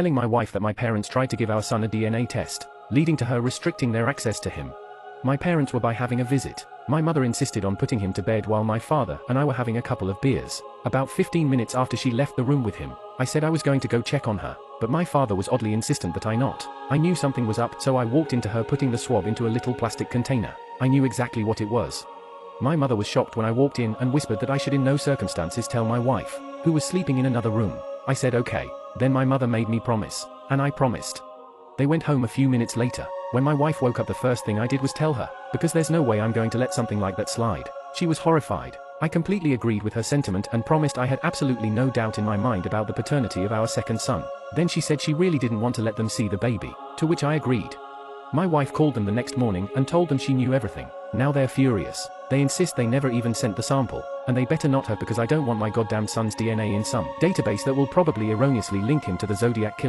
telling my wife that my parents tried to give our son a DNA test, leading to her restricting their access to him. My parents were by having a visit. My mother insisted on putting him to bed while my father and I were having a couple of beers. About 15 minutes after she left the room with him, I said I was going to go check on her, but my father was oddly insistent that I not. I knew something was up, so I walked into her putting the swab into a little plastic container. I knew exactly what it was. My mother was shocked when I walked in and whispered that I should in no circumstances tell my wife, who was sleeping in another room. I said okay. Then my mother made me promise, and I promised. They went home a few minutes later. When my wife woke up, the first thing I did was tell her, because there's no way I'm going to let something like that slide. She was horrified. I completely agreed with her sentiment and promised I had absolutely no doubt in my mind about the paternity of our second son. Then she said she really didn't want to let them see the baby, to which I agreed. My wife called them the next morning and told them she knew everything. Now they're furious. They insist they never even sent the sample, and they better not have, because I don't want my goddamn son's DNA in some database that will probably erroneously link him to the Zodiac killer.